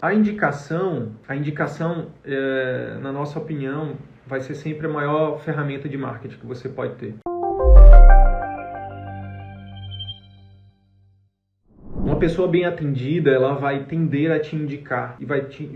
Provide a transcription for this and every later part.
A indicação, na nossa opinião, vai ser sempre a maior ferramenta de marketing que você pode ter. Uma pessoa bem atendida, ela vai tender a te indicar e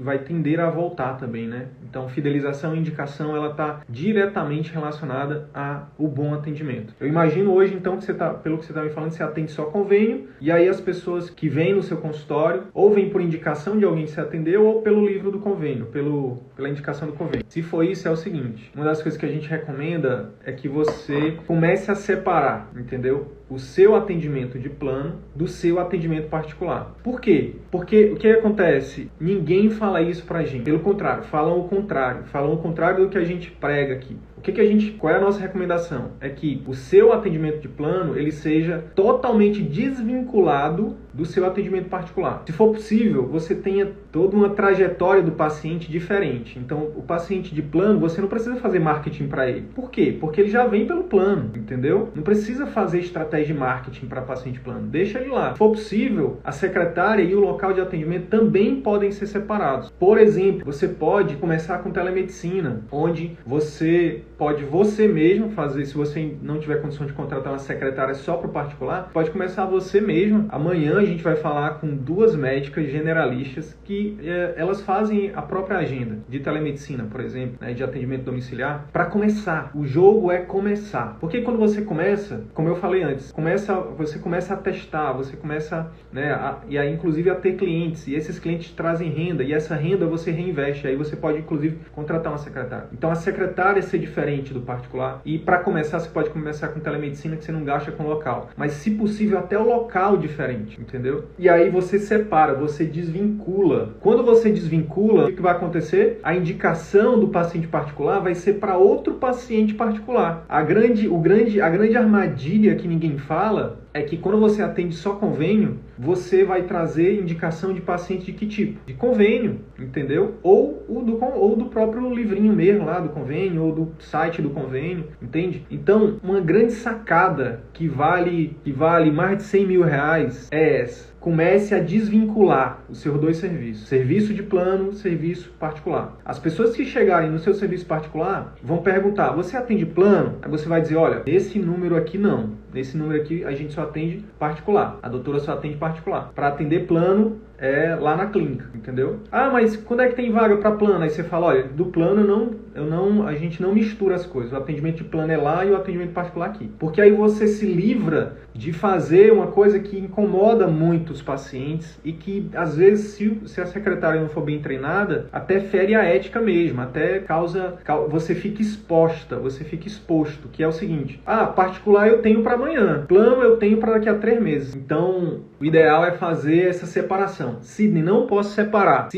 vai tender a voltar também, né? Então, fidelização e indicação, ela está diretamente relacionada ao bom atendimento. Eu imagino hoje, então, que pelo que você está me falando, você atende só convênio, e aí as pessoas que vêm no seu consultório, ou vêm por indicação de alguém que você atendeu, ou pelo livro do convênio, pela indicação do convênio. Se for isso, é o seguinte, uma das coisas que a gente recomenda é que você comece a separar, entendeu? O seu atendimento de plano do seu atendimento particular. Por quê? Porque o que acontece? Ninguém fala isso pra gente. Pelo contrário, falam o contrário do que a gente prega aqui. Qual é a nossa recomendação? É que o seu atendimento de plano, ele seja totalmente desvinculado do seu atendimento particular. Se for possível, você tenha toda uma trajetória do paciente diferente. Então, o paciente de plano, você não precisa fazer marketing para ele. Por quê? Porque ele já vem pelo plano, entendeu? Não precisa fazer estratégia de marketing para paciente plano. Deixa ele lá. Se for possível, a secretária e o local de atendimento também podem ser separados. Por exemplo, você pode começar com telemedicina, onde você mesmo fazer, se você não tiver condição de contratar uma secretária só para o particular, pode começar você mesmo. Amanhã a gente vai falar com 2 médicas generalistas que elas fazem a própria agenda de telemedicina, por exemplo, né, de atendimento domiciliar, para começar. O jogo é começar. Porque quando você começa, como eu falei antes, você começa a testar, você começa, né, e aí inclusive a ter clientes, e esses clientes trazem renda, e essa renda você reinveste, aí você pode inclusive contratar uma secretária. Então a secretária ser diferente do particular, e para começar você pode começar com telemedicina, que você não gasta com local, mas se possível até o local diferente, entendeu? E aí você separa, você desvincula. Quando você desvincula, o que vai acontecer? A indicação do paciente particular vai ser para outro paciente particular. A grande armadilha que ninguém fala é que quando você atende só convênio, você vai trazer indicação de paciente de que tipo? De convênio, entendeu? Ou do próprio livrinho mesmo lá do convênio, ou do site do convênio, entende? Então, uma grande sacada que vale mais de 100 mil reais é essa. Comece a desvincular os seus 2 serviços. Serviço de plano, serviço particular. As pessoas que chegarem no seu serviço particular vão perguntar, você atende plano? Aí você vai dizer, olha, nesse número aqui não. Nesse número aqui a gente só atende particular. A doutora só atende particular. Para atender plano é lá na clínica, entendeu? Ah, mas quando é que tem vaga para plano? Aí você fala, olha, do plano a gente não mistura as coisas. O atendimento de plano é lá e o atendimento particular aqui. Porque aí você se livra de fazer uma coisa que incomoda muito os pacientes e que, às vezes, se a secretária não for bem treinada, até fere a ética mesmo, até você fica exposto, que é o seguinte, particular eu tenho para amanhã, plano eu tenho para daqui a 3 meses. Então, o ideal é fazer essa separação. Sidney, não posso separar,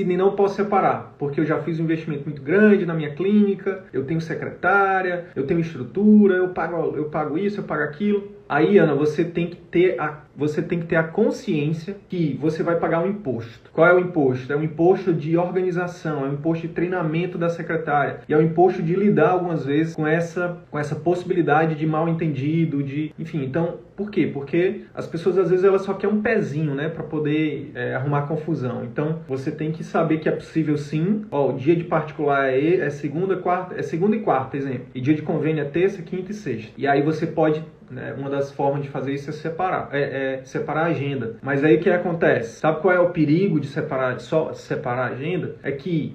porque eu já fiz um investimento muito grande na minha clínica, eu tenho secretária, eu tenho estrutura, eu pago isso, eu pago aquilo. Aí, Ana, você tem que ter a consciência que você vai pagar um imposto. Qual é o imposto? É um imposto de organização, é um imposto de treinamento da secretária, e é um imposto de lidar algumas vezes com essa possibilidade de mal entendido, enfim. Então, por quê? Porque as pessoas às vezes elas só querem um pezinho, né, para poder arrumar confusão. Então, você tem que saber que é possível sim. O dia de particular é segunda e quarta, exemplo. E dia de convênio é terça, quinta e sexta. E aí você pode, né, uma das formas de fazer isso é separar a agenda. Mas aí o que acontece? Sabe qual é o perigo de só separar a agenda? É que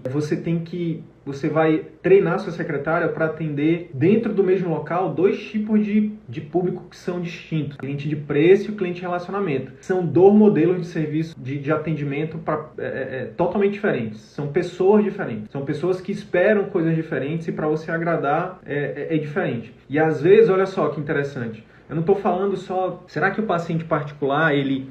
você vai treinar sua secretária para atender dentro do mesmo local 2 tipos de público que são distintos. Cliente de preço e cliente de relacionamento. São 2 modelos de serviço de atendimento totalmente diferentes. São pessoas diferentes. São pessoas que esperam coisas diferentes e para você agradar é diferente. E às vezes, olha só que interessante, eu não estou falando só... Será que o paciente particular, ele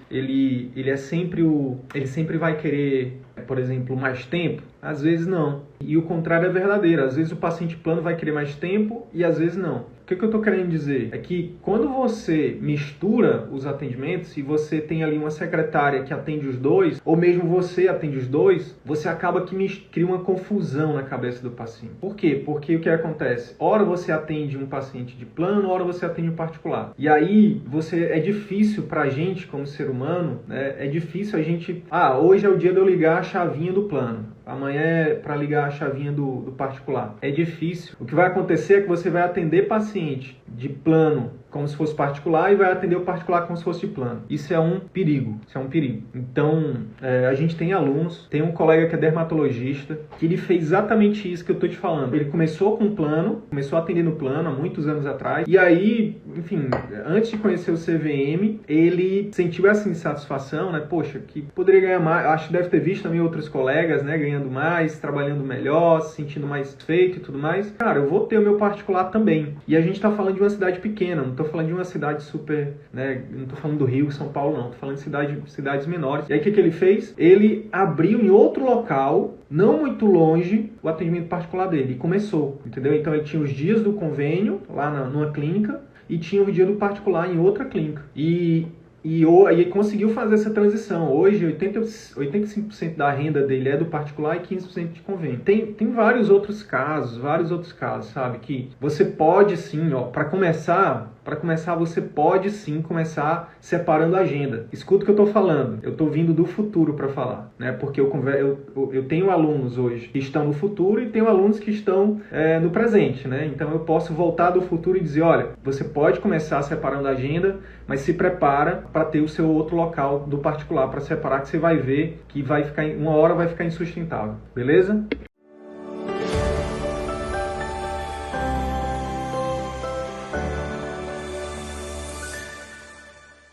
sempre vai querer, por exemplo, mais tempo? Às vezes não. E o contrário é verdadeiro. Às vezes o paciente plano vai querer mais tempo e às vezes não. O que eu estou querendo dizer é que quando você mistura os atendimentos e você tem ali uma secretária que atende os dois, ou mesmo você atende os dois, você acaba que cria uma confusão na cabeça do paciente. Por quê? Porque o que acontece? Ora você atende um paciente de plano, ora você atende um particular. E aí é difícil pra gente, como ser humano, né? É difícil a gente... hoje é o dia de eu ligar a chavinha do plano. Amanhã é para ligar a chavinha do particular. É difícil. O que vai acontecer é que você vai atender paciente de plano como se fosse particular e vai atender o particular como se fosse de plano. Isso é um perigo. Então, a gente tem alunos, tem um colega que é dermatologista, que ele fez exatamente isso que eu estou te falando. Ele começou com plano, começou a atender no plano há muitos anos atrás, e aí, enfim, antes de conhecer o CVM, ele sentiu essa insatisfação, né? Poxa, que poderia ganhar mais. Acho que deve ter visto também outros colegas, né? Ganhando mais, trabalhando melhor, se sentindo mais feito e tudo mais. Cara, eu vou ter o meu particular também. E a gente está falando de uma cidade pequena, não estou falando de uma cidade super, né? Não estou falando do Rio, São Paulo, não. Estou falando de cidades menores. E aí o que ele fez? Ele abriu em outro local, não muito longe, o atendimento particular dele. E começou, entendeu? Então ele tinha os dias do convênio lá numa clínica e tinha o dia do particular em outra clínica. E ele conseguiu fazer essa transição. Hoje, 85% da renda dele é do particular e 15% de convênio. Tem vários outros casos, sabe? Que você pode sim, para começar, você pode sim começar separando a agenda. Escuta o que eu estou falando. Eu estou vindo do futuro para falar, né? Porque eu tenho alunos hoje que estão no futuro e tenho alunos que estão no presente, né? Então eu posso voltar do futuro e dizer, olha, você pode começar separando a agenda, mas se prepara para ter o seu outro local do particular para separar, que você vai ver que uma hora vai ficar insustentável. Beleza?